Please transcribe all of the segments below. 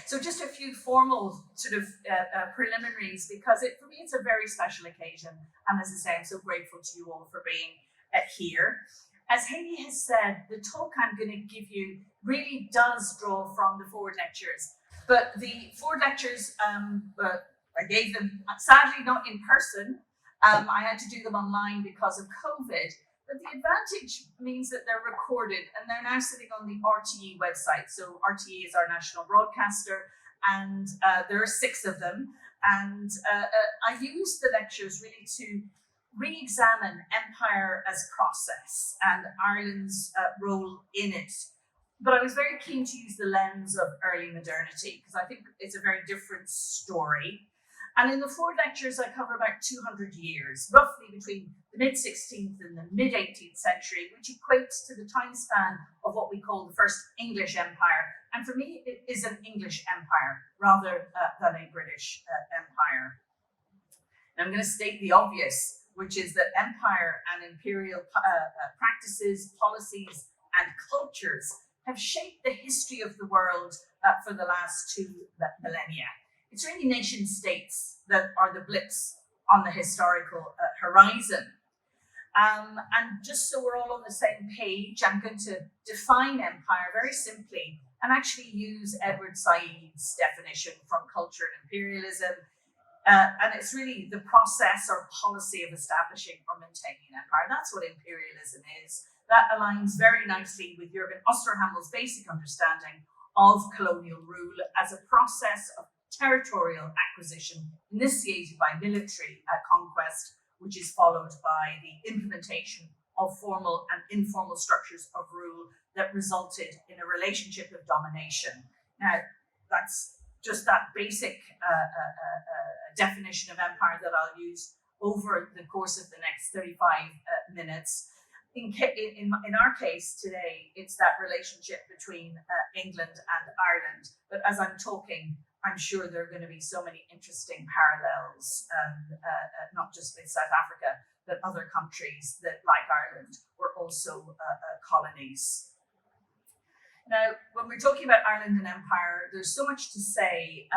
So just a few formal sort of preliminaries, because for me it's a very special occasion. And as I say, I'm so grateful to you all for being here. As Hayley has said, the talk I'm going to give you really does draw from the Ford lectures. But the Ford lectures, I gave them, sadly not in person. I had to do them online because of COVID. But the advantage means that they're recorded, and they're now sitting on the RTE website. So RTE is our national broadcaster, and there are 6 of them. And I used the lectures really to re-examine empire as process and Ireland's role in it. But I was very keen to use the lens of early modernity, because I think it's a very different story. And in the 4 lectures, I cover about 200 years, roughly between the mid-16th and the mid-18th century, which equates to the time span of what we call the First English Empire. And for me, it is an English empire rather than a British empire. And I'm going to state the obvious, which is that empire and imperial practices, policies, and cultures have shaped the history of the world for the last 2 millennia. It's really nation states that are the blips on the historical horizon. And just so we're all on the same page, I'm going to define empire very simply and actually use Edward Said's definition from Culture and Imperialism. And it's really the process or policy of establishing or maintaining an empire. That's what imperialism is. That aligns very nicely with Jürgen Osterhamel's basic understanding of colonial rule as a process of territorial acquisition initiated by military conquest, which is followed by the implementation of formal and informal structures of rule that resulted in a relationship of domination. Now, that's just that basic definition of empire that I'll use over the course of the next 35 minutes. In our case today, it's that relationship between England and Ireland. But as I'm talking, I'm sure there are going to be so many interesting parallels, not just with South Africa, but other countries that, like Ireland, were also colonies. Now, when we're talking about Ireland and empire, there's so much to say,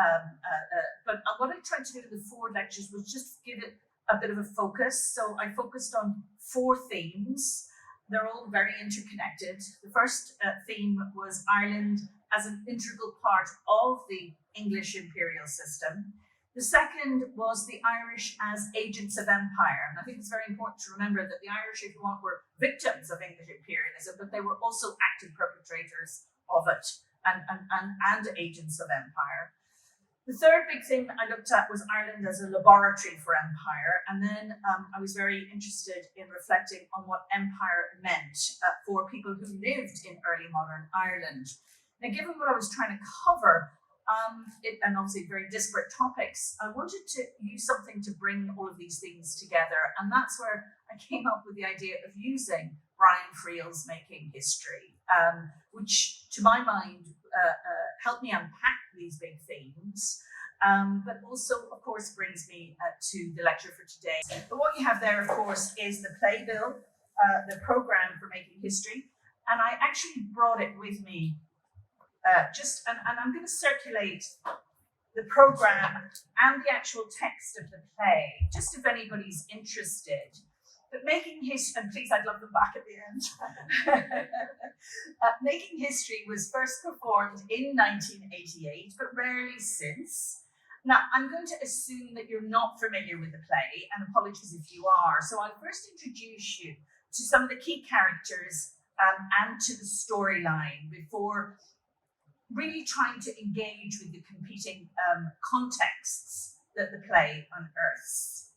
but what I tried to do in the 4 lectures was just give it a bit of a focus. So I focused on 4 themes. They're all very interconnected. The first theme was Ireland as an integral part of the English imperial system. The second was the Irish as agents of empire. And I think it's very important to remember that the Irish, if you want, were victims of English imperialism, but they were also active perpetrators of it and agents of empire. The third big thing I looked at was Ireland as a laboratory for empire. And then I was very interested in reflecting on what empire meant for people who lived in early modern Ireland. Now, given what I was trying to cover, and obviously very disparate topics, I wanted to use something to bring all of these things together. And that's where I came up with the idea of using Brian Friel's Making History, which to my mind helped me unpack these big themes, but also, of course, brings me to the lecture for today. But what you have there, of course, is the playbill, the program for Making History. And I actually brought it with me and I'm going to circulate the program and the actual text of the play, just if anybody's interested. But Making History, and please, I'd love them back at the end. Making History was first performed in 1988, but rarely since. Now, I'm going to assume that you're not familiar with the play, and apologies if you are. So I'll first introduce you to some of the key characters and to the storyline before really trying to engage with the competing contexts that the play unearths.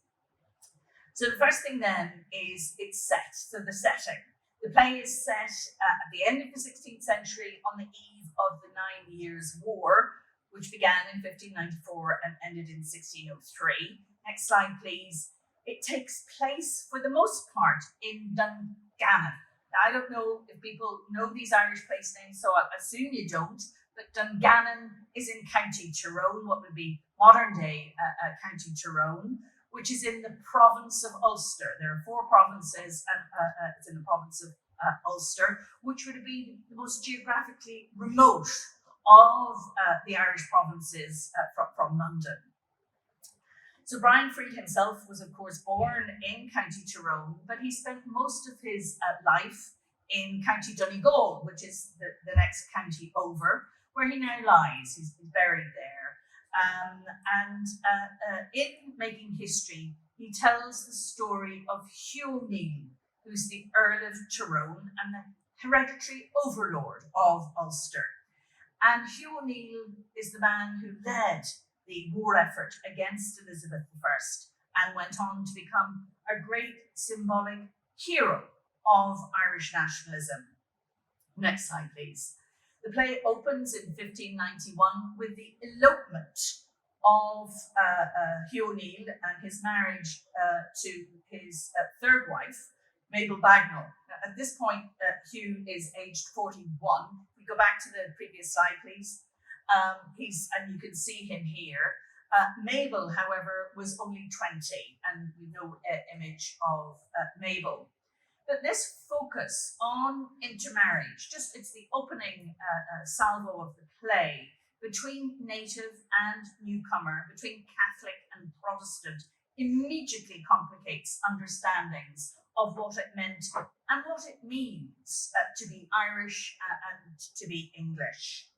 So the first thing then is it's set, so the setting. The play is set at the end of the 16th century on the eve of the 9 Years' War, which began in 1594 and ended in 1603. Next slide, please. It takes place, for the most part, in Dungannon. Now, I don't know if people know these Irish place names, so I assume you don't, but Dungannon is in County Tyrone, what would be modern-day County Tyrone, which is in the province of Ulster. There are 4 provinces, and it's in the province of Ulster, which would have been the most geographically remote of the Irish provinces from London. So Brian Friel himself was, of course, born in County Tyrone, but he spent most of his life in County Donegal, which is the next county over, where he now lies. He's buried there. In making history, he tells the story of Hugh O'Neill, who's the Earl of Tyrone and the hereditary overlord of Ulster. And Hugh O'Neill is the man who led the war effort against Elizabeth I and went on to become a great symbolic hero of Irish nationalism. Next slide, please. The play opens in 1591 with the elopement of Hugh O'Neill and his marriage to his third wife, Mabel Bagnall. Now, at this point, Hugh is aged 41. We go back to the previous slide, please. And you can see him here. Mabel, however, was only 20, and we no image of Mabel. But this focus on intermarriage, it's the opening salvo of the play, between native and newcomer, between Catholic and Protestant, immediately complicates understandings of what it meant and what it means to be Irish and to be English.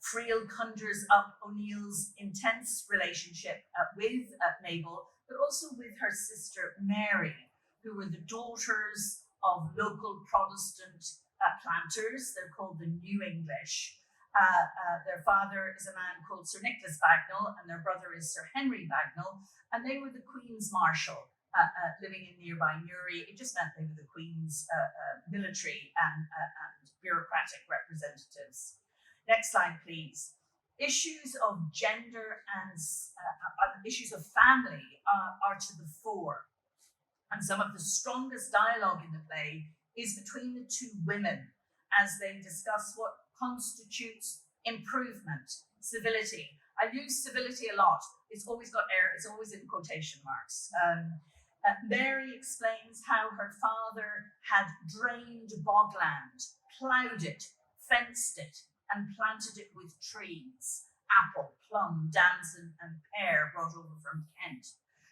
Friel conjures up O'Neill's intense relationship with Mabel, but also with her sister Mary, who were the daughters of local Protestant planters. They're called the New English. Their father is a man called Sir Nicholas Bagnall, and their brother is Sir Henry Bagnall, and they were the Queen's Marshal living in nearby Newry. It just meant they were the Queen's military and bureaucratic representatives. Next slide, please. Issues of gender and issues of family are to the fore. And some of the strongest dialogue in the play is between the two women as they discuss what constitutes improvement, civility. I use civility a lot. It's always got air, it's always in quotation marks. Mary explains how her father had drained bogland, ploughed it, fenced it, and planted it with trees, apple, plum, damson, and pear brought over from Kent.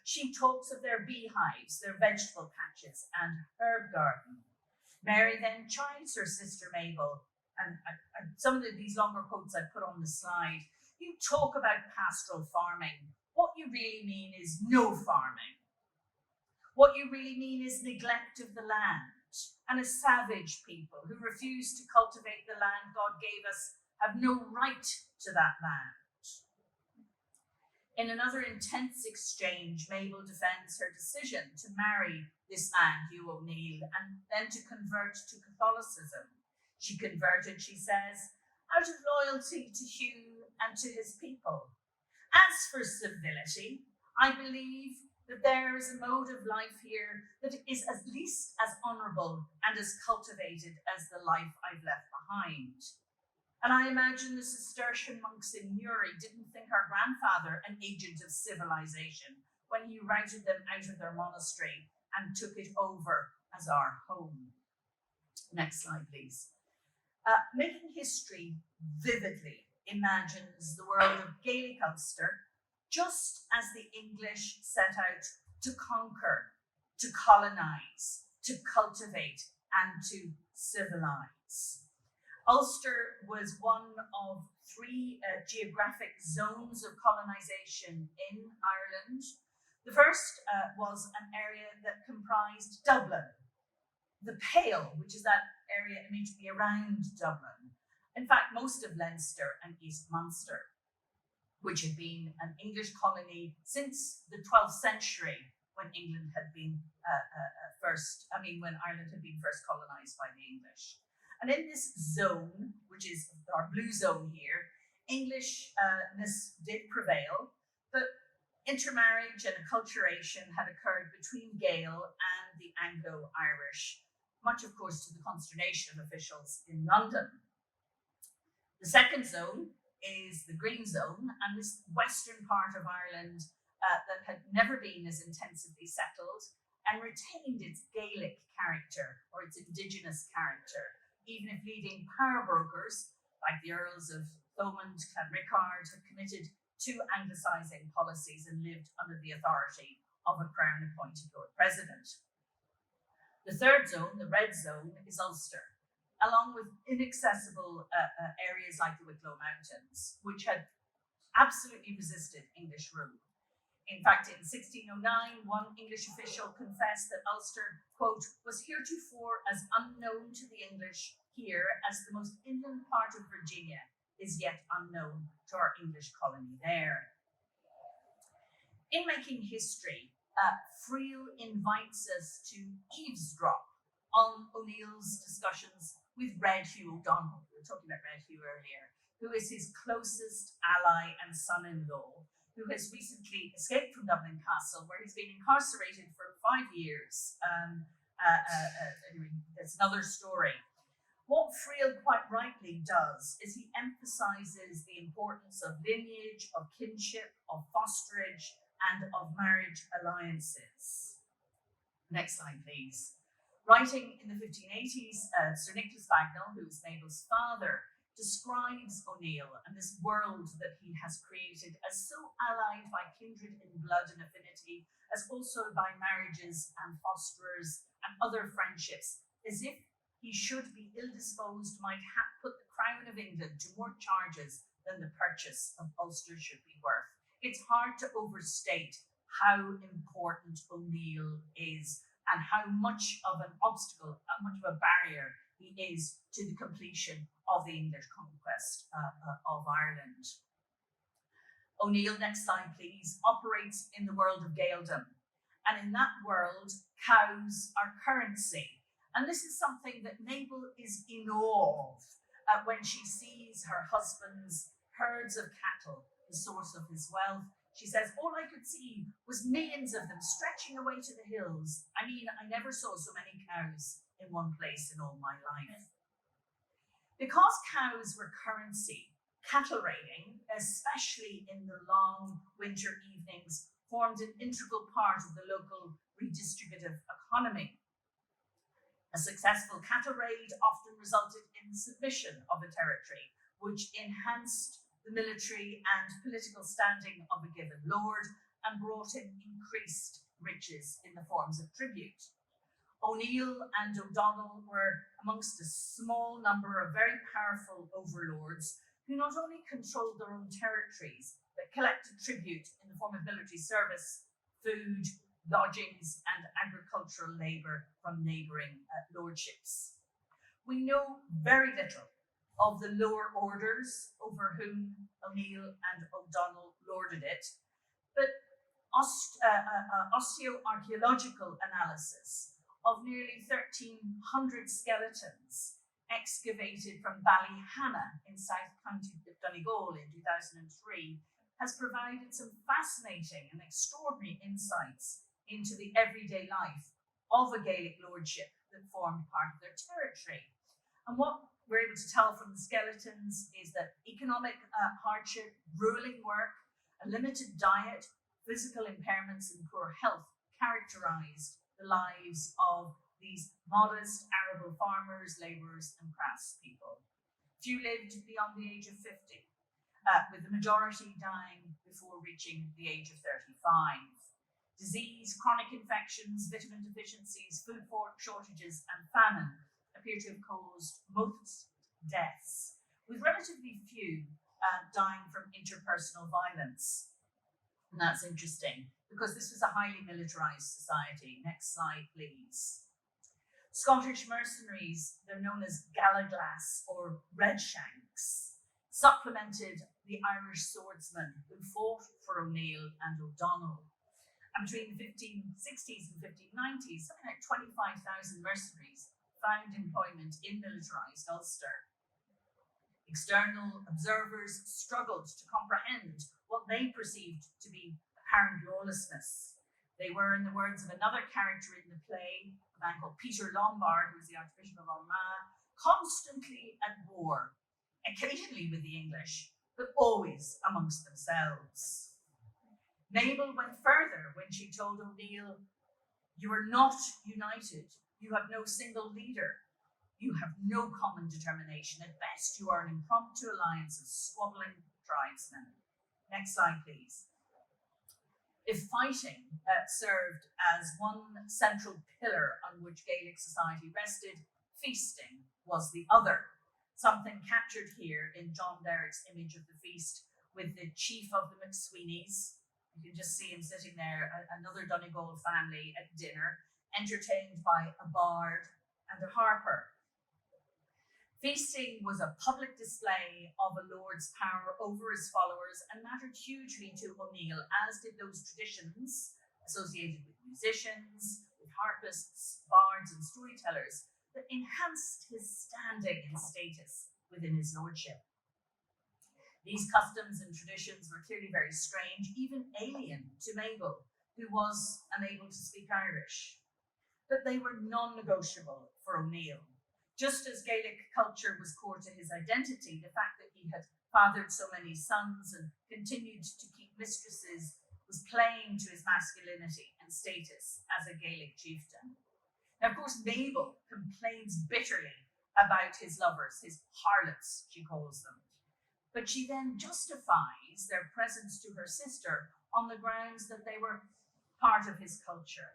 She talks of their beehives, their vegetable patches, and herb garden. Mary then chides her sister Mabel, and some of these longer quotes I put on the slide. You talk about pastoral farming. What you really mean is no farming. What you really mean is neglect of the land, and a savage people who refuse to cultivate the land God gave us have no right to that land. In another intense exchange, Mabel defends her decision to marry this man, Hugh O'Neill, and then to convert to Catholicism. She converted, she says, out of loyalty to Hugh and to his people. As for civility, I believe that there is a mode of life here that is at least as honourable and as cultivated as the life I've left behind. And I imagine the Cistercian monks in Newry didn't think our grandfather an agent of civilization when he routed them out of their monastery and took it over as our home. Next slide, please. Making history vividly imagines the world of Gaelic Ulster just as the English set out to conquer, to colonise, to cultivate, and to civilise. Ulster was one of three geographic zones of colonisation in Ireland. The first was an area that comprised Dublin, the Pale, which is that area immediately around Dublin. In fact, most of Leinster and East Munster, which had been an English colony since the 12th century, when England had been when Ireland had been first colonised by the English. And in this zone, which is our blue zone here, Englishness did prevail, but intermarriage and acculturation had occurred between Gael and the Anglo-Irish, much of course to the consternation of officials in London. The second zone is the Green Zone, and this western part of Ireland that had never been as intensively settled and retained its Gaelic character or its indigenous character, even if leading power brokers like the Earls of Thomond, Clanricarde, had committed to anglicising policies and lived under the authority of a Crown-appointed Lord President. The third zone, the red zone, is Ulster, along with inaccessible areas like the Wicklow Mountains, which had absolutely resisted English rule. In fact, in 1609, one English official confessed that Ulster, quote, was heretofore as unknown to the English here as the most inland part of Virginia is yet unknown to our English colony there. In making history, Friel invites us to eavesdrop on O'Neill's discussions with Red Hugh O'Donnell. We were talking about Red Hugh earlier, who is his closest ally and son-in-law, who has recently escaped from Dublin Castle, where he's been incarcerated for 5 years. Anyway, that's another story. What Friel quite rightly does is he emphasises the importance of lineage, of kinship, of fosterage, and of marriage alliances. Next slide, please. Writing in the 1580s, Sir Nicholas Bagnall, who was Mabel's father, describes O'Neill and this world that he has created as so allied by kindred in blood and affinity, as also by marriages and fosterers and other friendships, as if he should be ill-disposed, might put the crown of England to more charges than the purchase of Ulster should be worth. It's hard to overstate how important O'Neill is and how much of an obstacle, how much of a barrier he is to the completion of the English conquest of Ireland. O'Neill, next slide please, operates in the world of Gaeldom. And in that world, cows are currency. And this is something that Mabel is in awe of when she sees her husband's herds of cattle, the source of his wealth. She says, all I could see was millions of them stretching away to the hills. I mean, I never saw so many cows in one place in all my life. Because cows were currency, cattle raiding, especially in the long winter evenings, formed an integral part of the local redistributive economy. A successful cattle raid often resulted in the submission of a territory, which enhanced the military and political standing of a given lord and brought in increased riches in the forms of tribute. O'Neill and O'Donnell were amongst a small number of very powerful overlords who not only controlled their own territories, but collected tribute in the form of military service, food, lodgings, and agricultural labour from neighbouring lordships. We know very little of the lower orders over whom O'Neill and O'Donnell lorded it, but osteoarchaeological analysis of nearly 1,300 skeletons excavated from Ballyhanna in South County Donegal in 2003 has provided some fascinating and extraordinary insights into the everyday life of a Gaelic lordship that formed part of their territory. And what we're able to tell from the skeletons is that economic hardship, grueling work, a limited diet, physical impairments and poor health characterised the lives of these modest arable farmers, labourers and craftspeople. Few lived beyond the age of 50, with the majority dying before reaching the age of 35. Disease, chronic infections, vitamin deficiencies, food shortages and famine appear to have caused most deaths, with relatively few dying from interpersonal violence. And that's interesting because this was a highly militarised society. Next slide, please. Scottish mercenaries, they're known as Gallaglass or Redshanks, supplemented the Irish swordsmen who fought for O'Neill and O'Donnell. And between the 1560s and 1590s, something like 25,000 mercenaries found employment in militarised Ulster. External observers struggled to comprehend what they perceived to be apparent lawlessness. They were, in the words of another character in the play, a man called Peter Lombard, who was the Archbishop of Ohlmeyer, constantly at war, occasionally with the English, but always amongst themselves. Mabel went further when she told O'Neill, "You are not united. You have no single leader. You have no common determination. At best, you are an impromptu alliance of squabbling tribesmen. Next slide, please. If fighting served as one central pillar on which Gaelic society rested, feasting was the other. Something captured here in John Derrick's image of the feast with the chief of the McSweeneys. You can just see him sitting there, another Donegal family at dinner, entertained by a bard and a harper. Feasting was a public display of a lord's power over his followers and mattered hugely to O'Neill, as did those traditions associated with musicians, with harpists, bards, and storytellers that enhanced his standing and status within his lordship. These customs and traditions were clearly very strange, even alien to Mabel, who was unable to speak Irish. But they were non-negotiable for O'Neill. Just as Gaelic culture was core to his identity, the fact that he had fathered so many sons and continued to keep mistresses was playing to his masculinity and status as a Gaelic chieftain. Now, of course, Mabel complains bitterly about his lovers, his harlots, she calls them. But she then justifies their presence to her sister on the grounds that they were part of his culture.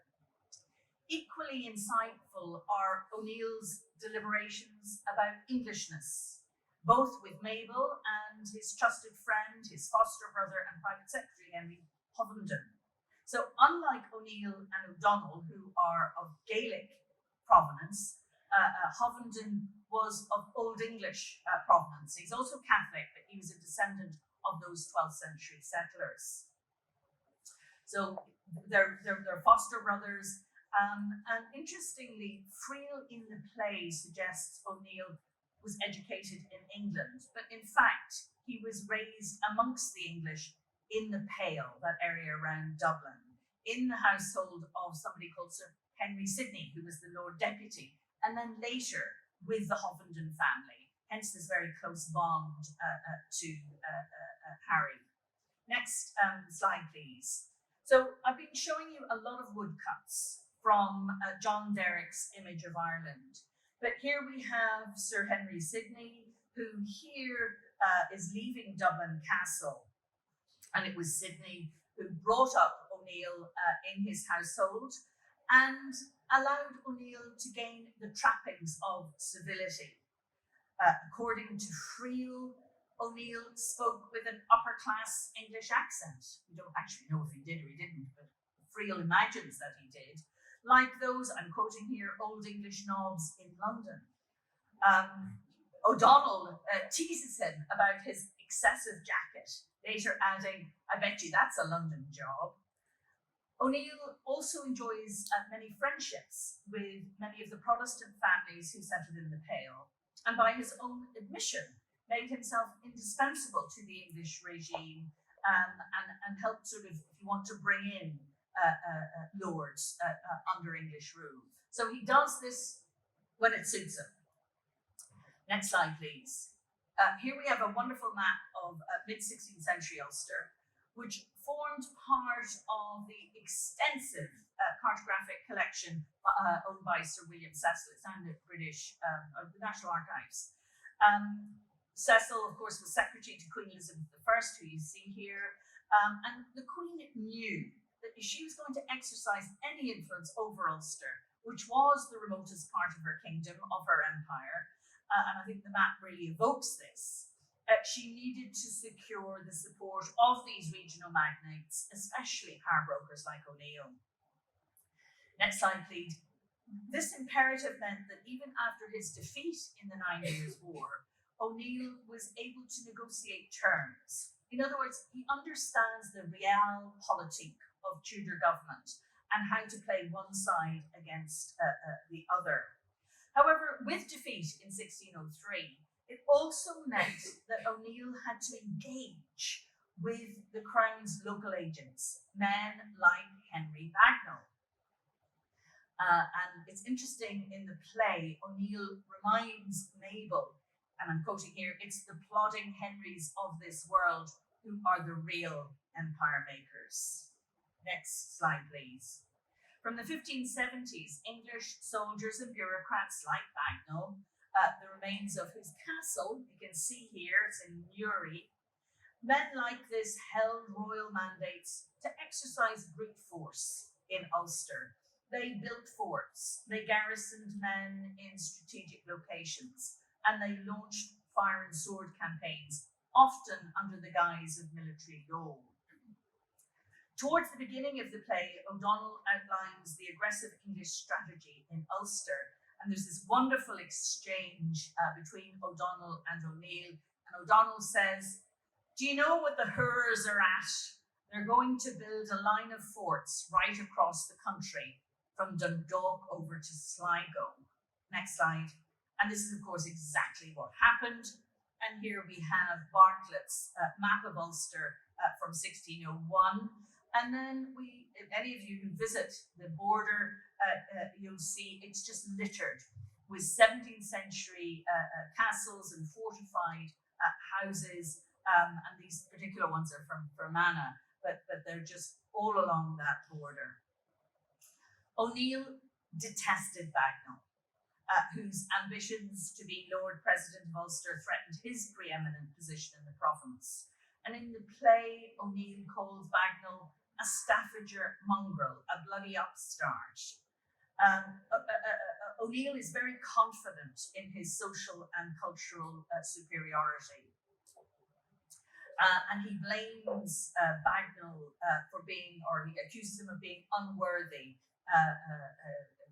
Equally insightful are O'Neill's deliberations about Englishness, both with Mabel and his trusted friend, his foster brother and private secretary, Henry Hovenden. So unlike O'Neill and O'Donnell, who are of Gaelic provenance, Hovenden was of Old English provenance. He's also Catholic, but he was a descendant of those 12th century settlers. So they're foster brothers. And interestingly, Friel in the play suggests O'Neill was educated in England, but in fact, he was raised amongst the English in the Pale, that area around Dublin, in the household of somebody called Sir Henry Sidney, who was the Lord Deputy, and then later with the Hovenden family, hence this very close bond to Harry. Next slide, please. So I've been showing you a lot of woodcuts from John Derrick's image of Ireland. But here we have Sir Henry Sidney, who here is leaving Dublin Castle. And it was Sidney who brought up O'Neill in his household and allowed O'Neill to gain the trappings of civility. According to Friel, O'Neill spoke with an upper-class English accent. We don't actually know if he did or he didn't, but Friel imagines that he did. Like those, I'm quoting here, Old English knobs in London. O'Donnell teases him about his excessive jacket, later adding, I bet you that's a London job. O'Neill also enjoys many friendships with many of the Protestant families who settled in the Pale, and by his own admission, made himself indispensable to the English regime and helped sort of, if you want to bring in lords under English rule. So he does this when it suits him. Next slide, please. Here we have a wonderful map of mid-16th century Ulster, which formed part of the extensive cartographic collection owned by Sir William Cecil. It's down at British National Archives. Cecil, of course, was secretary to Queen Elizabeth I, who you see here, and the Queen knew that if she was going to exercise any influence over Ulster, which was the remotest part of her kingdom, of her empire, and I think the map really evokes this, she needed to secure the support of these regional magnates, especially power brokers like O'Neill. Next slide, please. This imperative meant that even after his defeat in the 9 Years' War, O'Neill was able to negotiate terms. In other words, he understands the realpolitik of Tudor government and how to play one side against the other. However, with defeat in 1603, it also meant that O'Neill had to engage with the Crown's local agents, men like Henry Bagnall. And it's interesting, in the play, O'Neill reminds Mabel, and I'm quoting here, it's the plodding Henrys of this world who are the real empire makers. Next slide, please. From the 1570s, English soldiers and bureaucrats like Bagnall, the remains of his castle, you can see here, it's in Newry, men like this held royal mandates to exercise brute force in Ulster. They built forts, they garrisoned men in strategic locations, and they launched fire and sword campaigns, often under the guise of military law. Towards the beginning of the play, O'Donnell outlines the aggressive English strategy in Ulster, and there's this wonderful exchange between O'Donnell and ONeill, and O'Donnell says, "Do you know what the Hurrs are at? They're going to build a line of forts right across the country, from Dundalk over to Sligo." Next slide. And this is, of course, exactly what happened. And here we have Bartlett's map of Ulster from 1601. And then if any of you who visit the border, you'll see it's just littered with 17th century castles and fortified houses. And these particular ones are from Fermanagh, but they're just all along that border. ONeill detested Bagnall, whose ambitions to be Lord President of Ulster threatened his preeminent position in the province. And in the play, ONeill calls Bagnall a Staffordshire mongrel, a bloody upstart. ONeill is very confident in his social and cultural superiority. And he blames Bagnall for being, or he accuses him of being unworthy,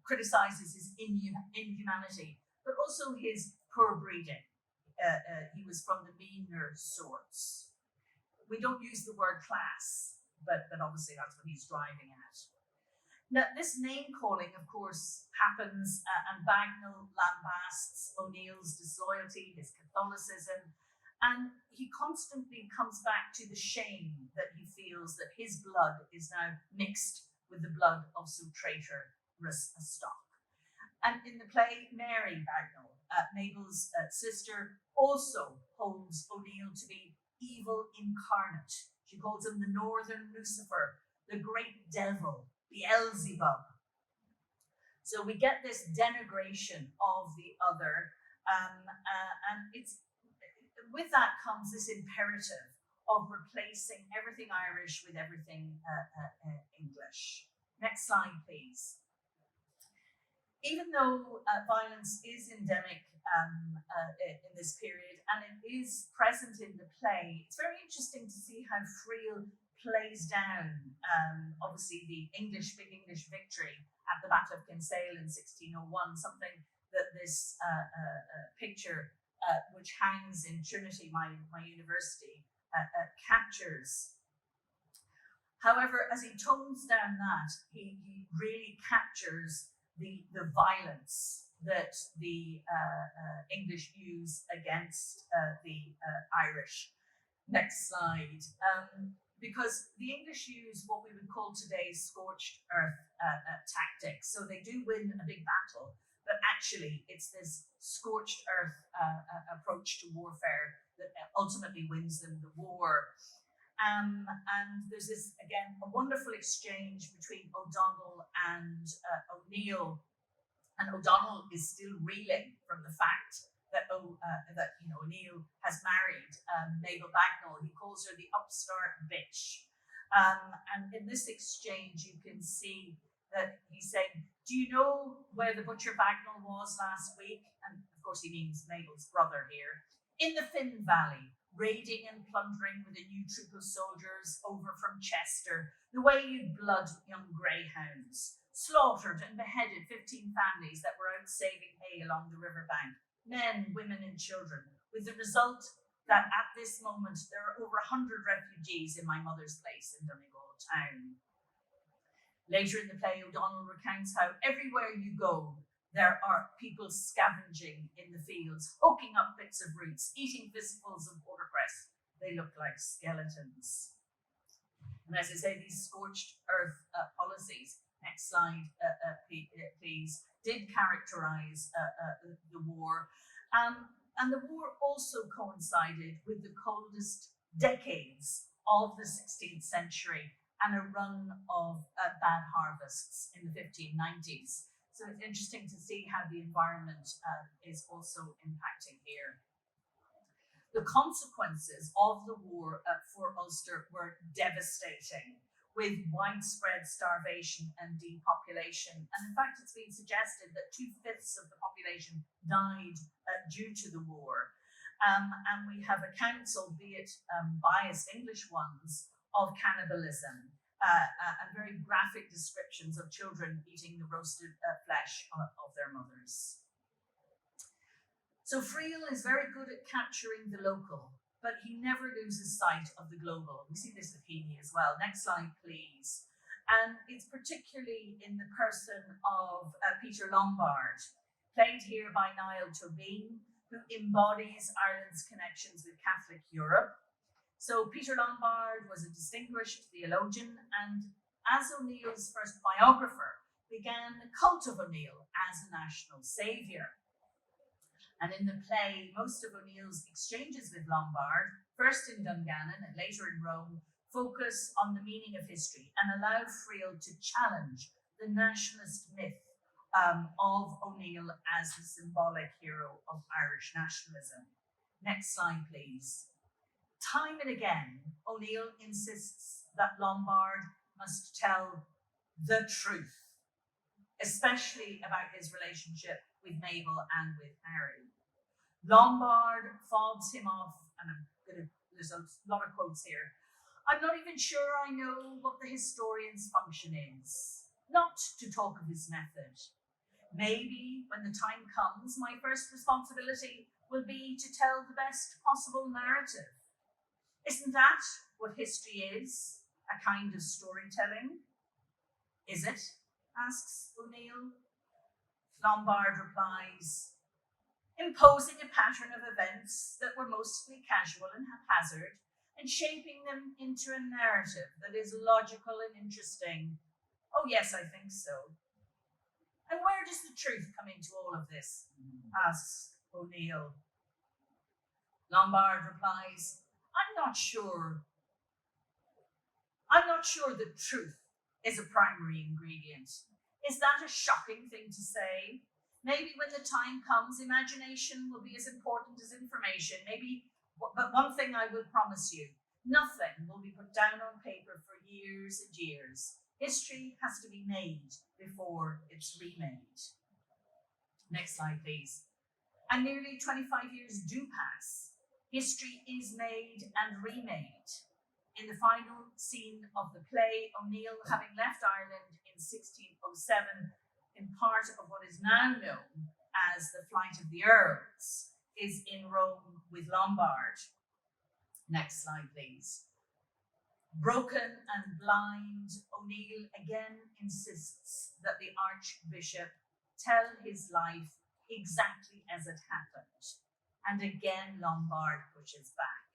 criticizes his inhumanity, but also his poor breeding. He was from the meaner sorts. We don't use the word class, but obviously that's what he's driving at. Now, this name calling, of course, happens, and Bagnall lambasts ONeill's disloyalty, his Catholicism, and he constantly comes back to the shame that he feels that his blood is now mixed with the blood of so traitorous a stock. And in the play, Mary Bagnall, Mabel's sister, also holds ONeill to be evil incarnate. She calls him the Northern Lucifer, the great devil, Beelzebub. So we get this denigration of the other, and it's with that comes this imperative of replacing everything Irish with everything English. Next slide, please. Even though violence is endemic in this period, and it is present in the play, it's very interesting to see how Friel plays down, obviously, the big English victory at the Battle of Kinsale in 1601, something that this picture, which hangs in Trinity, my university, captures. However, as he tones down that, he really captures the violence that the English use against the Irish. Next slide. Because the English use what we would call today scorched earth tactics. So they do win a big battle, but actually it's this scorched earth approach to warfare that ultimately wins them the war. And there's this, again, a wonderful exchange between O'Donnell and ONeill. And O'Donnell is still reeling from the fact that ONeill has married Mabel Bagnall. He calls her the upstart bitch. And in this exchange, you can see that he's saying, "Do you know where the butcher Bagnall was last week?" And of course, he means Mabel's brother here. "In the Finn Valley, raiding and plundering with a new troop of soldiers over from Chester, the way you blood young greyhounds. Slaughtered and beheaded 15 families that were out saving hay along the riverbank, men, women and children, with the result that at this moment there are over 100 refugees in my mother's place in Donegal town." Later in the play, O'Donnell recounts how everywhere you go, there are people scavenging in the fields, hooking up bits of roots, eating fistfuls of watercress. They look like skeletons. And as I say, these scorched earth policies, next slide, please, did characterize the war. And the war also coincided with the coldest decades of the 16th century and a run of bad harvests in the 1590s. So it's interesting to see how the environment is also impacting here. The consequences of the war for Ulster were devastating, with widespread starvation and depopulation. And in fact, it's been suggested that 2/5 of the population died due to the war. And we have accounts, albeit biased English ones, of cannibalism and very graphic descriptions of children eating the roasted flesh of their mothers. So Friel is very good at capturing the local, but he never loses sight of the global. We see this with Heaney as well. Next slide, please. And it's particularly in the person of Peter Lombard, played here by Niall Tobin, who embodies Ireland's connections with Catholic Europe. So Peter Lombard was a distinguished theologian, and as O'Neill's first biographer, began the cult of O'Neill as a national saviour. And in the play, most of O'Neill's exchanges with Lombard, first in Dungannon and later in Rome, focus on the meaning of history and allow Friel to challenge the nationalist myth of O'Neill as the symbolic hero of Irish nationalism. Next slide, please. Time and again, O'Neill insists that Lombard must tell the truth, especially about his relationship with Mabel and with Harry. Lombard fobs him off, and there's a lot of quotes here. I'm not even sure I know what the historian's function is, not to talk of his method. Maybe when the time comes, my first responsibility will be to tell the best possible narrative. Isn't that what history is? A kind of storytelling? Is it? Asks O'Neill. Lombard replies, imposing a pattern of events that were mostly casual and haphazard, and shaping them into a narrative that is logical and interesting. Oh yes, I think so. And where does the truth come into all of this? Asks O'Neill. Lombard replies, I'm not sure the truth is a primary ingredient. Is that a shocking thing to say? Maybe when the time comes, imagination will be as important as information. But one thing I will promise you, nothing will be put down on paper for years and years. History has to be made before it's remade. Next slide, please. And nearly 25 years do pass. History is made and remade. In the final scene of the play, O'Neill, having left Ireland in 1607, in part of what is now known as the Flight of the Earls, is in Rome with Lombard. Next slide, please. Broken and blind, O'Neill again insists that the Archbishop tell his life exactly as it happened. And again, Lombard pushes back.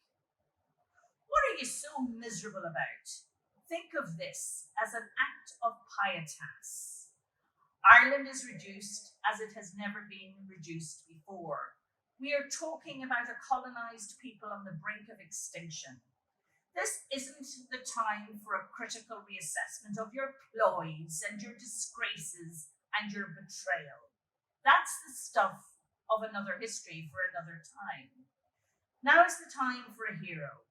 What are you so miserable about? Think of this as an act of pietas. Ireland is reduced as it has never been reduced before. We are talking about a colonised people on the brink of extinction. This isn't the time for a critical reassessment of your ploys and your disgraces and your betrayal. That's the stuff of another history for another time. Now is the time for a hero.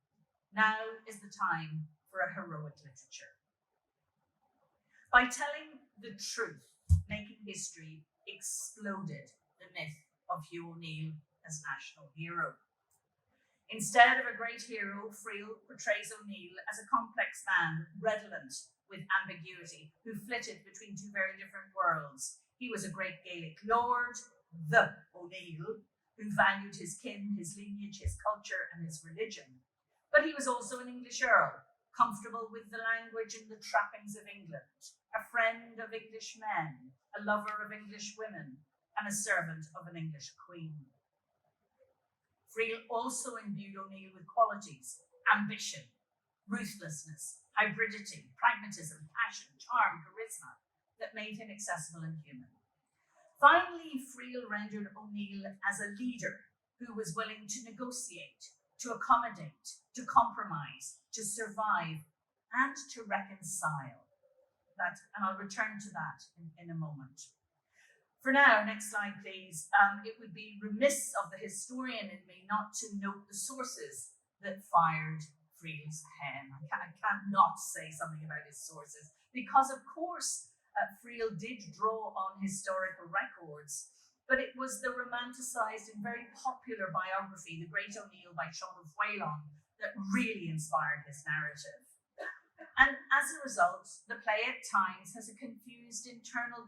Now is the time for a heroic literature. By telling the truth, making history exploded the myth of Hugh O'Neill as national hero. Instead of a great hero, Friel portrays O'Neill as a complex man, redolent with ambiguity, who flitted between two very different worlds. He was a great Gaelic lord, the O'Neill, who valued his kin, his lineage, his culture, and his religion. But he was also an English earl, comfortable with the language and the trappings of England, a friend of English men, a lover of English women, and a servant of an English queen. Friel also imbued O'Neill with qualities: ambition, ruthlessness, hybridity, pragmatism, passion, charm, charisma, that made him accessible and human. Finally, Friel rendered O'Neill as a leader who was willing to negotiate, to accommodate, to compromise, to survive, and to reconcile. And I'll return to that in a moment. For now, next slide, please. It would be remiss of the historian in me not to note the sources that fired Friel's pen. I can't not say something about his sources, because of course Friel did draw on historical records, but it was the romanticised and very popular biography, The Great ONeill by Sean Whalon, that really inspired his narrative. And as a result, the play at times has a confused internal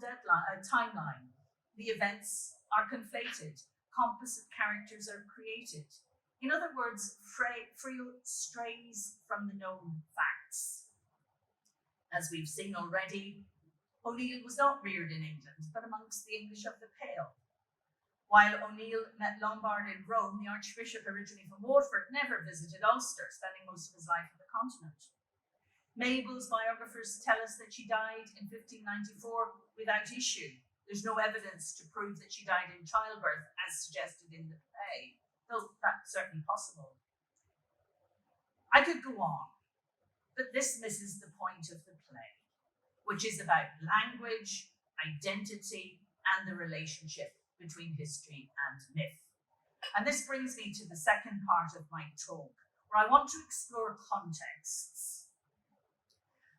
timeline. The events are conflated, composite characters are created. In other words, Friel strays from the known facts. As we've seen already, ONeill was not reared in England, but amongst the English of the Pale. While ONeill met Lombard in Rome, the Archbishop, originally from Waterford, never visited Ulster, spending most of his life on the continent. Mabel's biographers tell us that she died in 1594 without issue. There's no evidence to prove that she died in childbirth, as suggested in the play, though that's certainly possible. I could go on, but this misses the point of the play, which is about language, identity, and the relationship between history and myth. And this brings me to the second part of my talk, where I want to explore contexts.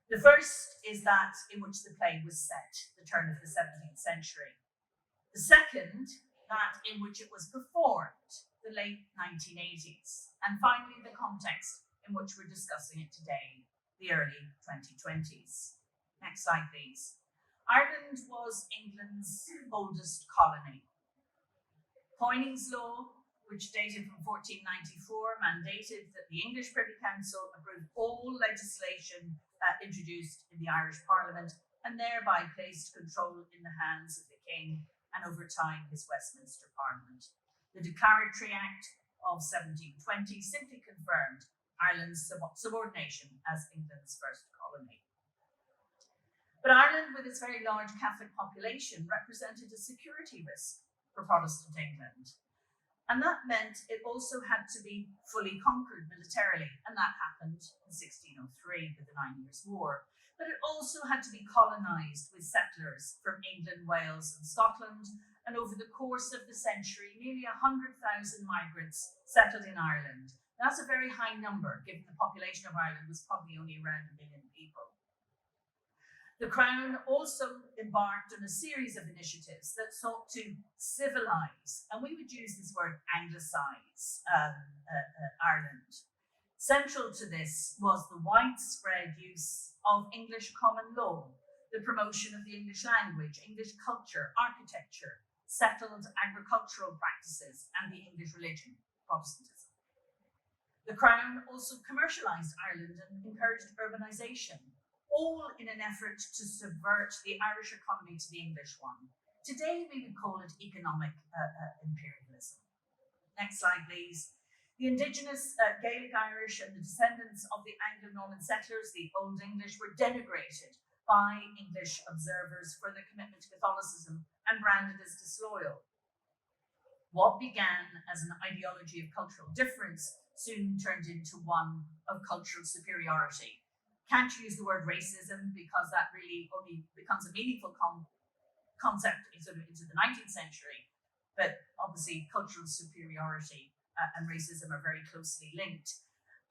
The first is that in which the play was set, the turn of the 17th century. The second, that in which it was performed, the late 1980s. And finally, the context in which we're discussing it today, the early 2020s. Next slide, please. Ireland was England's oldest colony. Poyning's Law, which dated from 1494, mandated that the English Privy Council approve all legislation introduced in the Irish Parliament, and thereby placed control in the hands of the King and over time his Westminster Parliament. The Declaratory Act of 1720 simply confirmed Ireland's subordination as England's first colony. But Ireland, with its very large Catholic population, represented a security risk for Protestant England. And that meant it also had to be fully conquered militarily, and that happened in 1603 with the 9 Years' War. But it also had to be colonised with settlers from England, Wales and Scotland, and over the course of the century, nearly 100,000 migrants settled in Ireland. That's a very high number, given the population of Ireland was probably only around 1 million people. The Crown also embarked on a series of initiatives that sought to civilise, and we would use this word anglicise, Ireland. Central to this was the widespread use of English common law, the promotion of the English language, English culture, architecture, settled agricultural practices, and the English religion, Protestantism. The Crown also commercialised Ireland and encouraged urbanisation, all in an effort to subvert the Irish economy to the English one. Today, we would call it economic imperialism. Next slide, please. The indigenous Gaelic Irish and the descendants of the Anglo-Norman settlers, the Old English, were denigrated by English observers for their commitment to Catholicism and branded as disloyal. What began as an ideology of cultural difference soon turned into one of cultural superiority. Can't use the word racism because that really only becomes a meaningful concept into the 19th century. But obviously cultural superiority and racism are very closely linked.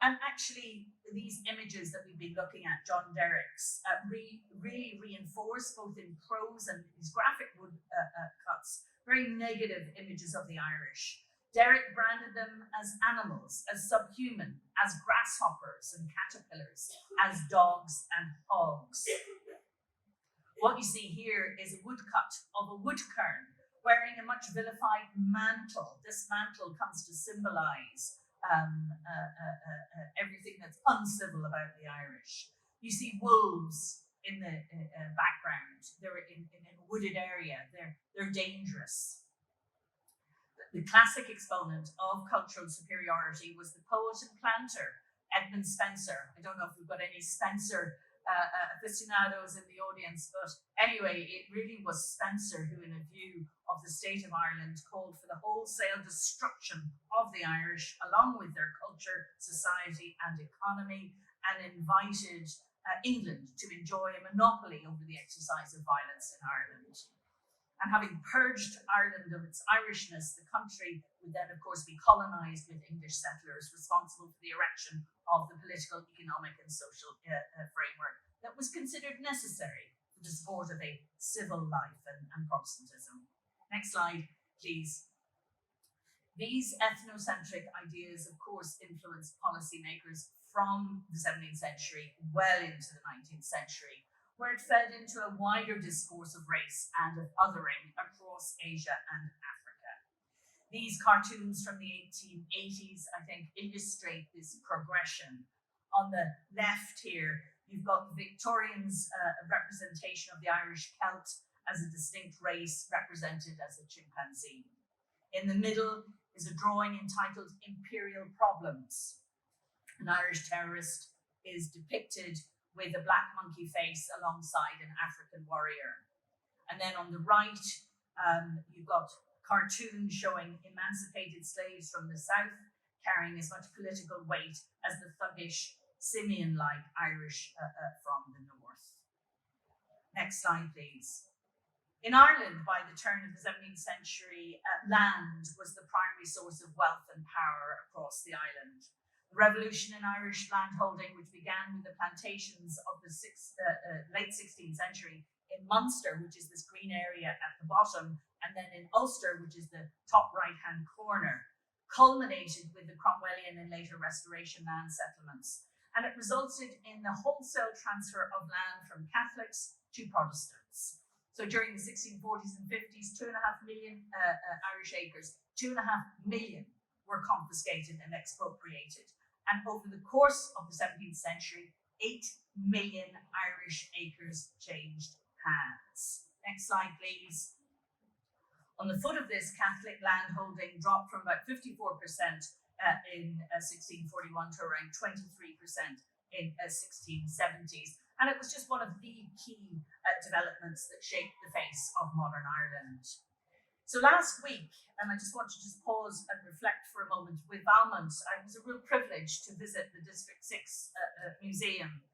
And actually these images that we've been looking at, John Derrick's, really reinforce both in prose and his graphic cuts, very negative images of the Irish. Derrick branded them as animals, as subhuman, as grasshoppers and caterpillars, as dogs and hogs. What you see here is a woodcut of a woodkern wearing a much vilified mantle. This mantle comes to symbolise everything that's uncivil about the Irish. You see wolves in the background. They're in a wooded area. They're dangerous. The classic exponent of cultural superiority was the poet and planter, Edmund Spencer. I don't know if we've got any Spencer aficionados in the audience, but anyway, it really was Spencer who, in a view of the state of Ireland, called for the wholesale destruction of the Irish, along with their culture, society and economy, and invited England to enjoy a monopoly over the exercise of violence in Ireland. And having purged Ireland of its Irishness, the country would then, of course, be colonised with English settlers responsible for the erection of the political, economic and social framework that was considered necessary for the support of a civil life and Protestantism. Next slide, please. These ethnocentric ideas, of course, influenced policymakers from the 17th century well into the 19th century, where it fed into a wider discourse of race and of othering across Asia and Africa. These cartoons from the 1880s, I think, illustrate this progression. On the left here, you've got the Victorians' representation of the Irish Celt as a distinct race represented as a chimpanzee. In the middle is a drawing entitled Imperial Problems. An Irish terrorist is depicted with a black monkey face alongside an African warrior. And then on the right, you've got cartoons showing emancipated slaves from the south carrying as much political weight as the thuggish, simian-like Irish from the north. Next slide, please. In Ireland, by the turn of the 17th century, land was the primary source of wealth and power across the island. The revolution in Irish landholding, which began with the plantations of the late 16th century in Munster, which is this green area at the bottom, and then in Ulster, which is the top right-hand corner, culminated with the Cromwellian and later Restoration land settlements. And it resulted in the wholesale transfer of land from Catholics to Protestants. So during the 1640s and 50s, 2.5 million Irish acres, 2.5 million were confiscated and expropriated. And over the course of the 17th century, 8 million Irish acres changed hands. Next slide, please. On the foot of this, Catholic landholding dropped from about 54% in 1641 to around 23% in 1670s. And it was just one of the key developments that shaped the face of modern Ireland. So last week, and I just want to pause and reflect for a moment, with Valmont, it was a real privilege to visit the District 6 Museum.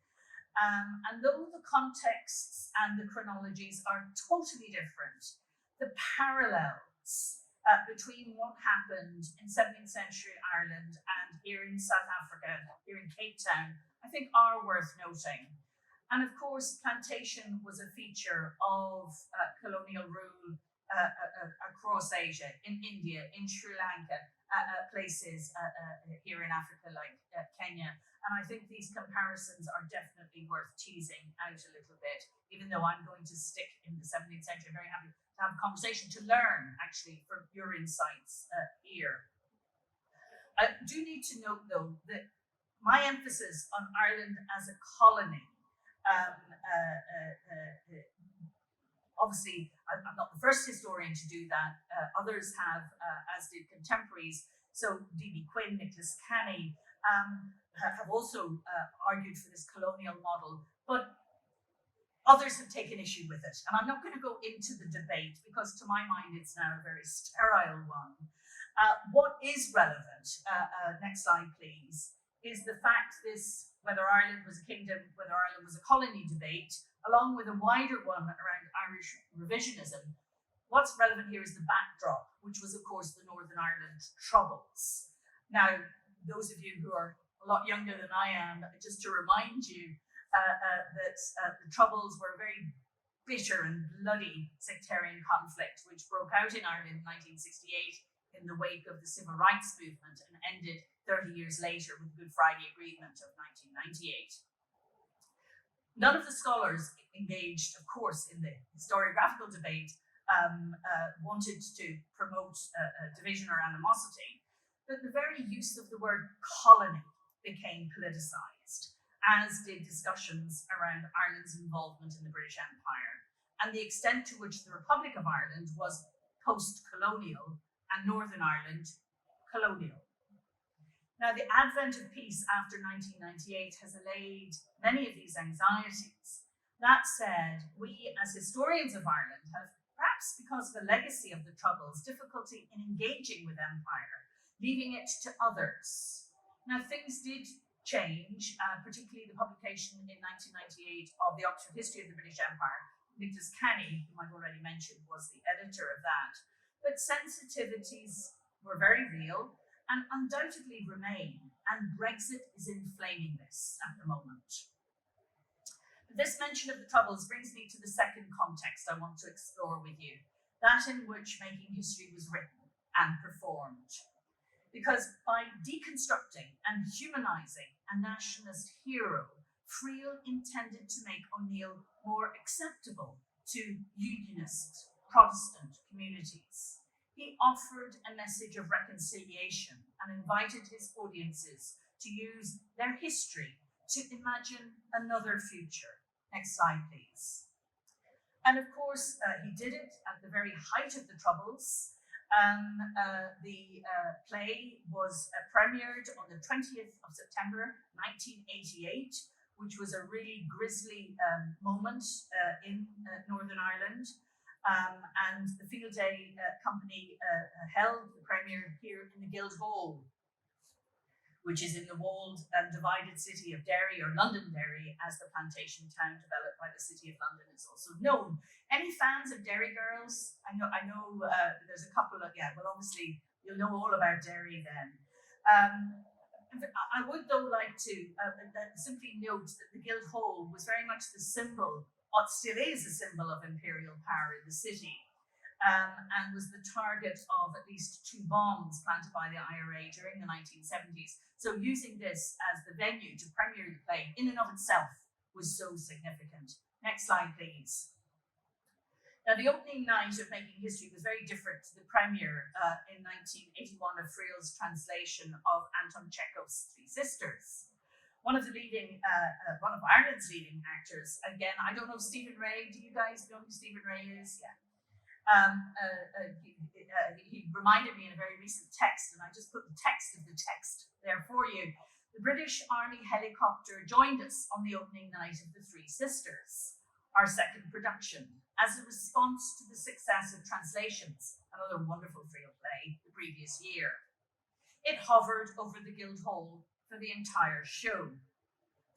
And though the contexts and the chronologies are totally different, the parallels between what happened in 17th century Ireland and here in South Africa, here in Cape Town, I think are worth noting. And of course, plantation was a feature of colonial rule across Asia, in India, in Sri Lanka, places here in Africa like Kenya. And I think these comparisons are definitely worth teasing out a little bit, even though I'm going to stick in the 17th century. I'm very happy to have a conversation to learn, actually, from your insights here. I do need to note, though, that my emphasis on Ireland as a colony, obviously, I'm not the first historian to do that. Others have, as did contemporaries. So D.B. Quinn, Nicholas Canny have also argued for this colonial model, but others have taken issue with it. And I'm not going to go into the debate because, to my mind, it's now a very sterile one. What is relevant, next slide, please, is the fact this, whether Ireland was a kingdom, whether Ireland was a colony debate, along with a wider one around Irish revisionism. What's relevant here is the backdrop, which was, of course, the Northern Ireland Troubles. Now, those of you who are a lot younger than I am, just to remind you that the Troubles were a very bitter and bloody sectarian conflict, which broke out in Ireland in 1968 in the wake of the Civil Rights Movement and ended 30 years later with the Good Friday Agreement of 1998. None of the scholars engaged, of course, in the historiographical debate wanted to promote division or animosity, but the very use of the word colony became politicized, as did discussions around Ireland's involvement in the British Empire and the extent to which the Republic of Ireland was post-colonial and Northern Ireland colonial. Now, the advent of peace after 1998 has allayed many of these anxieties. That said, we as historians of Ireland have, perhaps because of the legacy of the Troubles, difficulty in engaging with empire, leaving it to others. Now, things did change, particularly the publication in 1998 of the Oxford History of the British Empire. Nicholas Canny, whom I've already mentioned, was the editor of that. But sensitivities were very real and undoubtedly remain, and Brexit is inflaming this at the moment. This mention of the Troubles brings me to the second context I want to explore with you, that in which making history was written and performed. Because by deconstructing and humanising a nationalist hero, Friel intended to make ONeill more acceptable to unionist Protestant communities. He offered a message of reconciliation and invited his audiences to use their history to imagine another future. Next slide, please. And of course, he did it at the very height of the Troubles. The play was premiered on the 20th of September 1988, which was a really grisly moment in Northern Ireland. And the Field Day Company held the premiere here in the Guildhall, which is in the walled and divided city of Derry, or Londonderry, as the plantation town developed by the City of London is also known. Any fans of Derry girls? I know there's a couple of, yeah, well, obviously you'll know all about Derry then. I would though like to simply note that the Guildhall was very much the symbol, what still is a symbol of imperial power in the city, and was the target of at least 2 bombs planted by the IRA during the 1970s. So using this as the venue to premiere the play in and of itself was so significant. Next slide, please. Now, the opening night of Making History was very different to the premiere in 1981 of Friel's translation of Anton Chekhov's Three Sisters. One of Ireland's leading actors, again, I don't know Stephen Ray, do you guys know who Stephen Ray is? Yeah. He reminded me in a very recent text, and I just put the text of the text there for you. The British Army helicopter joined us on the opening night of The Three Sisters, our second production, as a response to the success of Translations, another wonderful Friel play, the previous year. It hovered over the Guildhall for the entire show.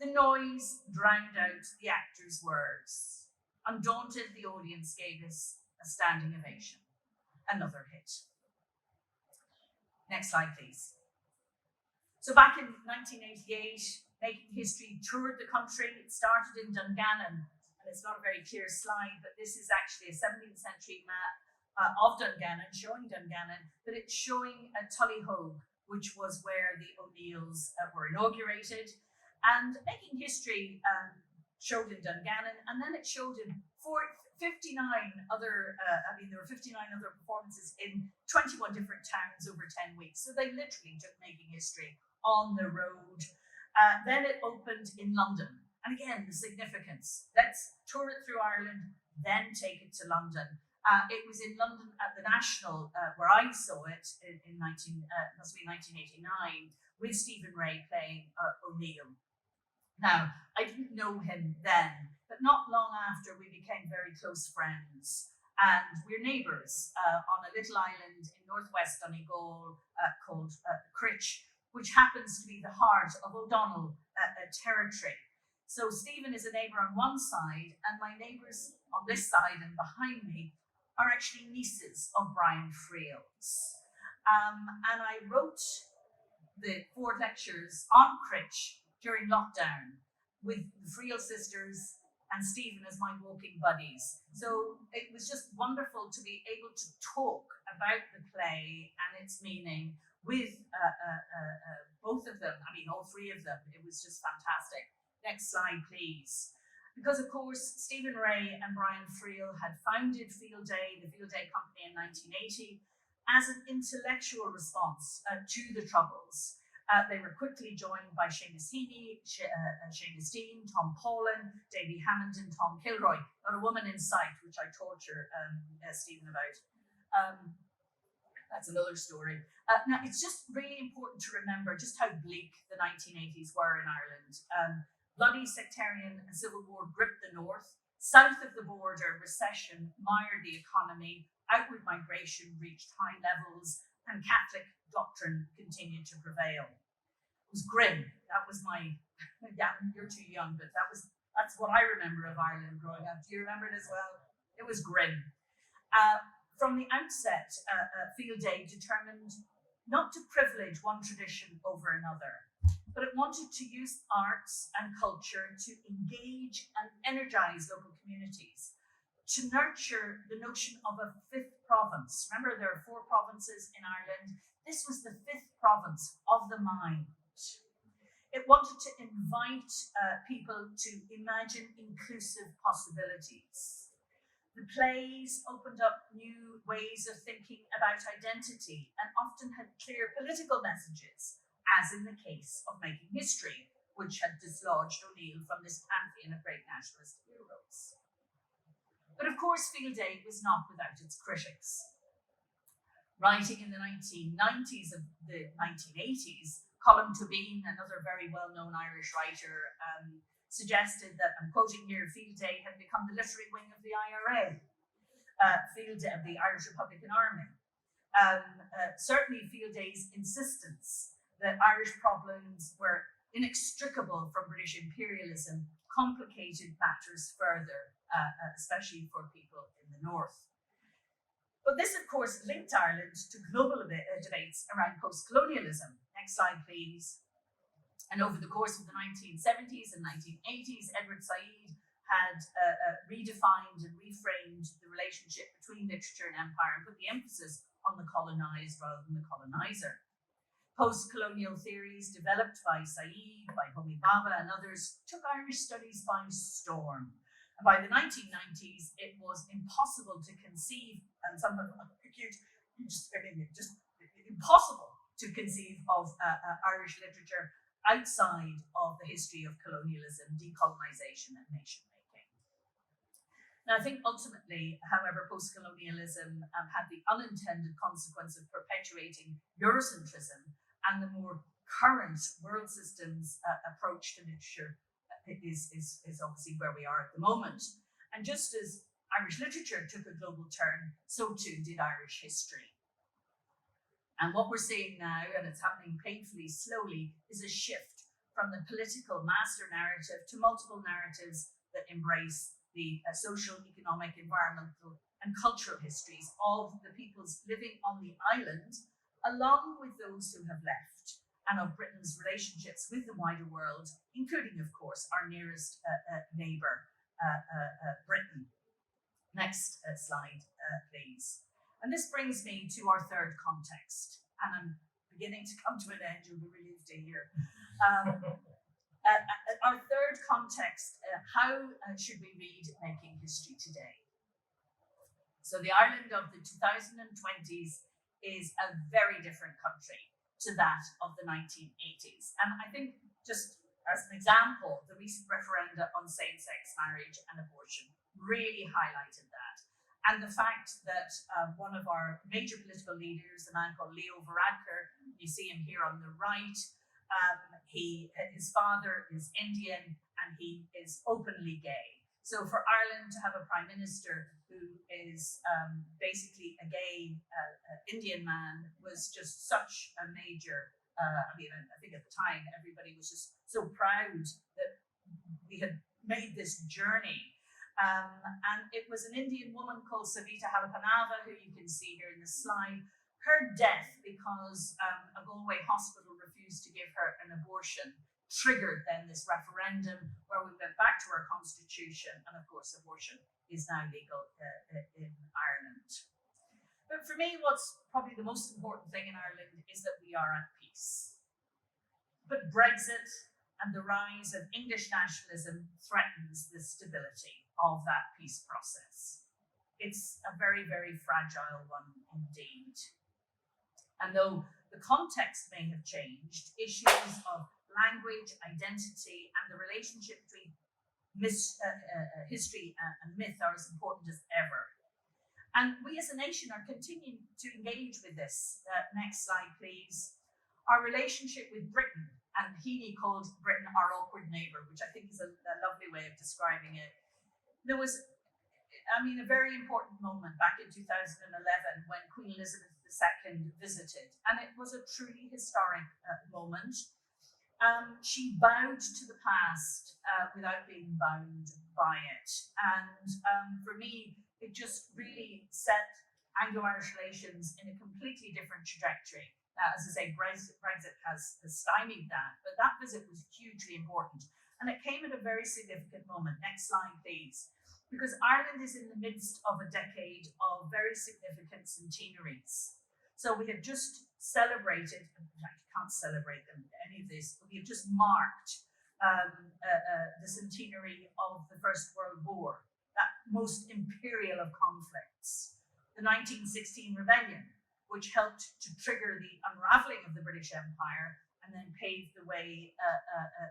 The noise drowned out the actors' words. Undaunted, the audience gave us a standing ovation. Another hit. Next slide, please. So back in 1988, Making History toured the country. It started in Dungannon, and it's not a very clear slide, but this is actually a 17th century map of Dungannon, showing Dungannon, but it's showing Tullyhogue, which was where the O'Neills were inaugurated. And Making History showed in Dungannon, and then it showed in 59 other, there were 59 other performances in 21 different towns over 10 weeks. So they literally took Making History on the road. Then it opened in London. And again, the significance. Let's tour it through Ireland, then take it to London. It was in London at the National, where I saw it in 1989, with Stephen Ray playing ONeill. Now, I didn't know him then, but not long after we became very close friends. And we're neighbours on a little island in northwest Donegal called Critch, which happens to be the heart of O'Donnell territory. So Stephen is a neighbour on one side, and my neighbours on this side and behind me are actually nieces of Brian Friel's. And I wrote the 4 lectures on Critch during lockdown with the Friel sisters and Stephen as my walking buddies. So it was just wonderful to be able to talk about the play and its meaning with both of them, all 3 of them. It was just fantastic. Next slide, please. Because, of course, Stephen Ray and Brian Friel had founded Field Day, the Field Day Company in 1980, as an intellectual response to the Troubles. They were quickly joined by Seamus Heaney, Seamus Dean, Tom Paulin, Davy Hammond, and Tom Kilroy. Not a woman in sight, which I torture Stephen about. That's another story. Now, it's just really important to remember just how bleak the 1980s were in Ireland. Bloody sectarian and civil war gripped the north. South of the border, recession mired the economy. Outward migration reached high levels, and Catholic doctrine continued to prevail. was grim. That was my, yeah, you're too young, but that's what I remember of Ireland growing up. Do you remember it as well? It was grim. From the outset, Field Day determined not to privilege one tradition over another, but it wanted to use arts and culture to engage and energize local communities, to nurture the notion of a fifth province. Remember, there are 4 provinces in Ireland. This was the 5th province of the mind. It wanted to invite people to imagine inclusive possibilities. The plays opened up new ways of thinking about identity and often had clear political messages, as in the case of Making History, which had dislodged ONeill from this pantheon of great nationalist heroes. But of course, Field Day was not without its critics. Writing in the 1990s and the 1980s, Colm Tóibín, another very well-known Irish writer, suggested that, I'm quoting here, Field Day had become the literary wing of the IRA, Field Day of the Irish Republican Army. Certainly Field Day's insistence that Irish problems were inextricable from British imperialism complicated matters further, especially for people in the north. But this, of course, linked Ireland to global debates around post-colonialism. Next slide, please. And over the course of the 1970s and 1980s, Edward Said had redefined and reframed the relationship between literature and empire and put the emphasis on the colonized rather than the colonizer. Post-colonial theories developed by Said, by Homi Bhabha and others took Irish studies by storm. And by the 1990s, it was impossible to conceive, and some of them are cute, just impossible to conceive of Irish literature outside of the history of colonialism, decolonization, and nation-making. Now, I think ultimately, however, post-colonialism had the unintended consequence of perpetuating Eurocentrism, and the more current world systems approach to literature is obviously where we are at the moment. And just as Irish literature took a global turn, so too did Irish history. And what we're seeing now, and it's happening painfully slowly, is a shift from the political master narrative to multiple narratives that embrace the social, economic, environmental, and cultural histories of the peoples living on the island, along with those who have left, and of Britain's relationships with the wider world, including, of course, our nearest neighbour, Britain. Next slide, please. And this brings me to our third context, and I'm beginning to come to an end. You'll be relieved to hear. Our third context, how should we read Making History today? So the Ireland of the 2020s is a very different country to that of the 1980s. And I think, just as an example, the recent referenda on same-sex marriage and abortion really highlighted that. And the fact that one of our major political leaders, a man called Leo Varadkar, you see him here on the right, his father is Indian and he is openly gay. So for Ireland to have a prime minister who is basically a gay Indian man was just such a major, I think at the time everybody was just so proud that we had made this journey. And it was an Indian woman called Savita Halapanava, who you can see here in the slide. Her death, because a Galway hospital refused to give her an abortion, triggered then this referendum where we went back to our constitution, and of course abortion is now legal in Ireland. But for me, what's probably the most important thing in Ireland is that we are at peace. But Brexit and the rise of English nationalism threatens the stability of that peace process. It's a very, very fragile one indeed. And though the context may have changed, issues of language, identity, and the relationship between history and myth are as important as ever. And we as a nation are continuing to engage with this. Next slide, please. Our relationship with Britain, and Heaney called Britain our awkward neighbour, which I think is a lovely way of describing it. There was, a very important moment back in 2011 when Queen Elizabeth II visited, and it was a truly historic moment. She bowed to the past without being bound by it. And for me, it just really set Anglo-Irish relations in a completely different trajectory. As I say, Brexit has stymied that, but that visit was hugely important. And it came at a very significant moment. Next slide, please. Because Ireland is in the midst of a decade of very significant centenaries. So we have just celebrated, in fact, you can't celebrate them, any of this, but we have just marked the centenary of the First World War, that most imperial of conflicts, the 1916 rebellion, which helped to trigger the unraveling of the British Empire and then paved the way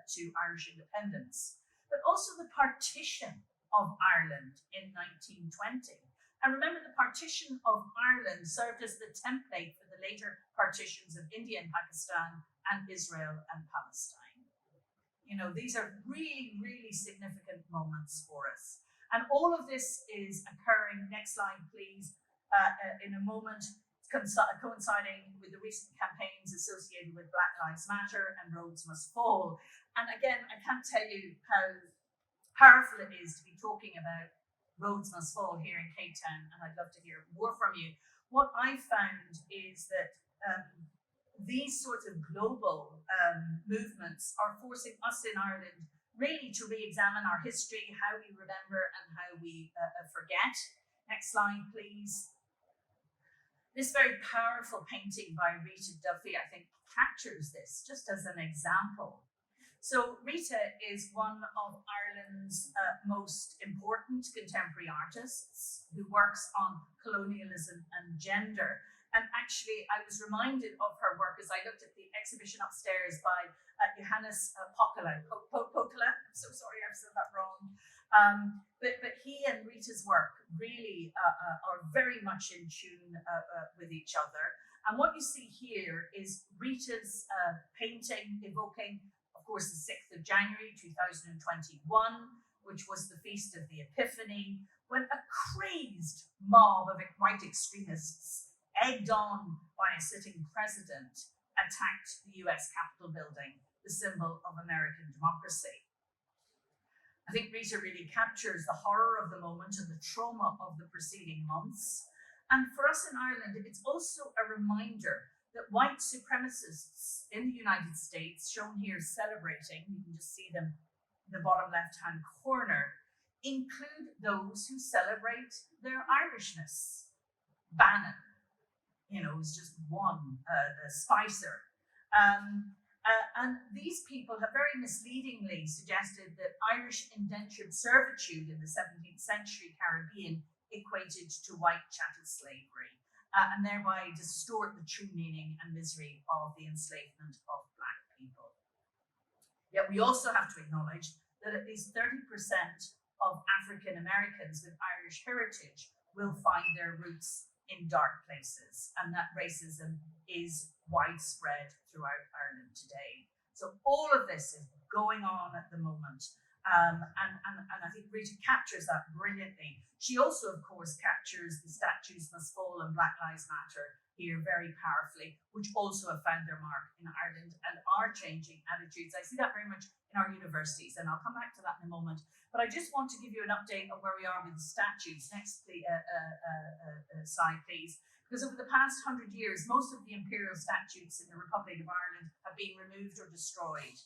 to Irish independence. But also the partition of Ireland in 1920. And remember, the partition of Ireland served as the template for the later partitions of India and Pakistan and Israel and Palestine. You know, these are really, really significant moments for us. And all of this is occurring, next slide please, in a moment coinciding with the recent campaigns associated with Black Lives Matter and Rhodes Must Fall. And again, I can't tell you how powerful it is to be talking about Rhodes Must Fall here in Cape Town, and I'd love to hear more from you. What I found is that these sorts of global movements are forcing us in Ireland really to re-examine our history, how we remember and how we forget. Next slide, please. This very powerful painting by Rita Duffy, I think, captures this just as an example. So Rita is one of Ireland's most important contemporary artists who works on colonialism and gender. And actually, I was reminded of her work as I looked at the exhibition upstairs by Johannes Pokela. I'm so sorry, I've said that wrong. But he and Rita's work really are very much in tune with each other. And what you see here is Rita's painting evoking, of course, the 6th of January 2021, which was the Feast of the Epiphany, when a crazed mob of white extremists, egged on by a sitting president, attacked the US Capitol building, the symbol of American democracy. I think Rita really captures the horror of the moment and the trauma of the preceding months. And for us in Ireland, it's also a reminder that white supremacists in the United States, shown here celebrating, you can just see them in the bottom left-hand corner, include those who celebrate their Irishness. Bannon, is just one, Spicer. And these people have very misleadingly suggested that Irish indentured servitude in the 17th century Caribbean equated to white chattel slavery, and thereby distort the true meaning and misery of the enslavement of Black people. Yet we also have to acknowledge that at least 30% of African Americans with Irish heritage will find their roots in dark places, and that racism is widespread throughout Ireland today. So all of this is going on at the moment. And I think Rita captures that brilliantly. She also, of course, captures the Statues Must Fall and Black Lives Matter here very powerfully, which also have found their mark in Ireland and are changing attitudes. I see that very much in our universities, and I'll come back to that in a moment. But I just want to give you an update on where we are with the statues. Next slide, please. Because over the past 100 years, most of the imperial statutes in the Republic of Ireland have been removed or destroyed.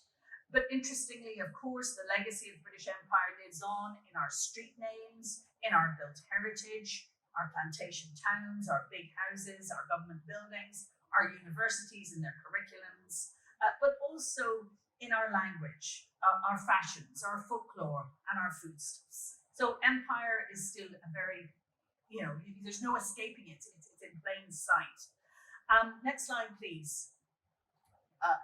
But interestingly, of course, the legacy of the British Empire lives on in our street names, in our built heritage, our plantation towns, our big houses, our government buildings, our universities and their curriculums, but also in our language, our fashions, our folklore, and our foodstuffs. So empire is still a very, there's no escaping it. It's in plain sight. Next slide, please.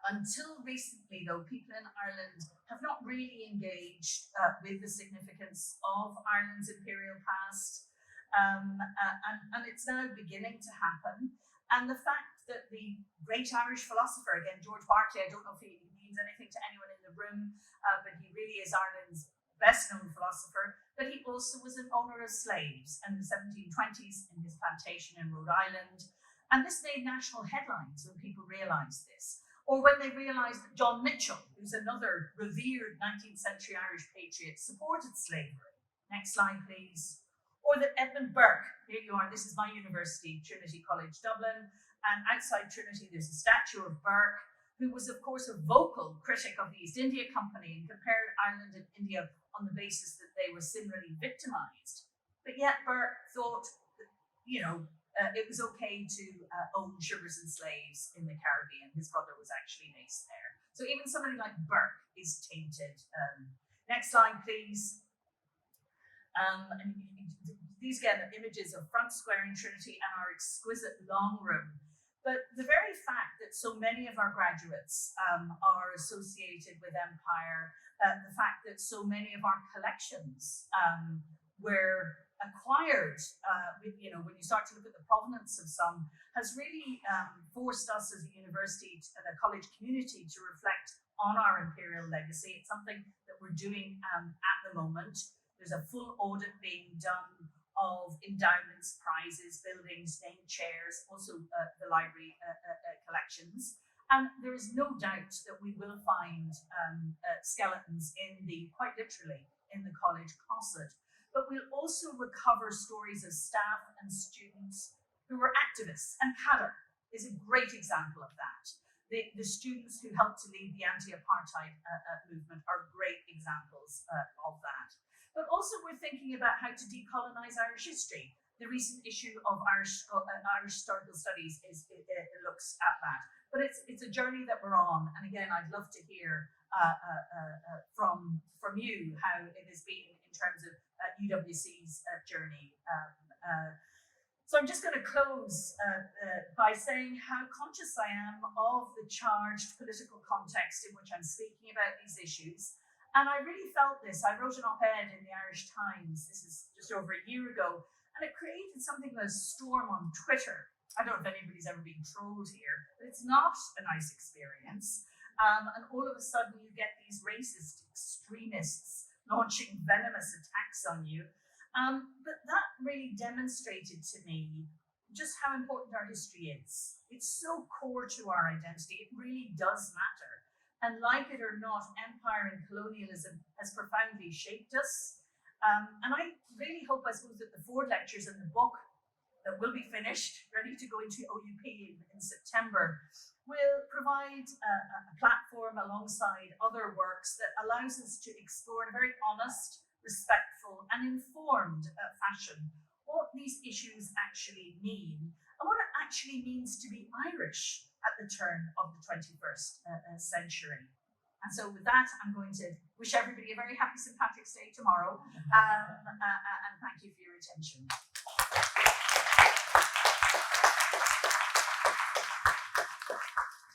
Until recently, though, people in Ireland have not really engaged with the significance of Ireland's imperial past, and it's now beginning to happen. And the fact that the great Irish philosopher, again, George Berkeley, I don't know if he means anything to anyone in the room, but he really is Ireland's best-known philosopher, but he also was an owner of slaves in the 1720s in his plantation in Rhode Island. And this made national headlines when people realised this. Or when they realised that John Mitchell, who's another revered 19th century Irish patriot, supported slavery. Next slide, please. Or that Edmund Burke, here you are, this is my university, Trinity College Dublin, and outside Trinity there's a statue of Burke, who was of course a vocal critic of the East India Company and compared Ireland and India on the basis that they were similarly victimised. But yet Burke thought that, it was okay to own sugars and slaves in the Caribbean. His brother was actually based there. So even somebody like Burke is tainted. Next slide, please. And these again are images of Front Square in Trinity and our exquisite long room. But the very fact that so many of our graduates are associated with Empire, the fact that so many of our collections were acquired, when you start to look at the provenance of some, has really forced us as a university and a college community to reflect on our imperial legacy. It's something that we're doing at the moment. There's a full audit being done of endowments, prizes, buildings, named chairs, also the library collections. And there is no doubt that we will find skeletons quite literally, in the college closet. But we'll also recover stories of staff and students who were activists. And Cadder is a great example of that. The students who helped to lead the anti-apartheid movement are great examples of that. But also we're thinking about how to decolonise Irish history. The recent issue of Irish Historical Studies looks at that. But it's a journey that we're on. And again, I'd love to hear from you how it has been in terms of UWC's journey. So I'm just going to close by saying how conscious I am of the charged political context in which I'm speaking about these issues. And I really felt this. I wrote an op-ed in the Irish Times, this is just over a year ago, and it created something of a storm on Twitter. I don't know if anybody's ever been trolled here, but it's not a nice experience. And all of a sudden you get these racist extremists launching venomous attacks on you. But that really demonstrated to me just how important our history is. It's so core to our identity. It really does matter. And like it or not, empire and colonialism has profoundly shaped us. And I really hope, I suppose, that the 4 lectures in the book that will be finished, ready to go into OUP in September, will provide a platform alongside other works that allows us to explore in a very honest, respectful and informed fashion what these issues actually mean and what it actually means to be Irish at the turn of the 21st century. And so with that, I'm going to wish everybody a very happy St. Patrick's Day tomorrow, and thank you for your attention.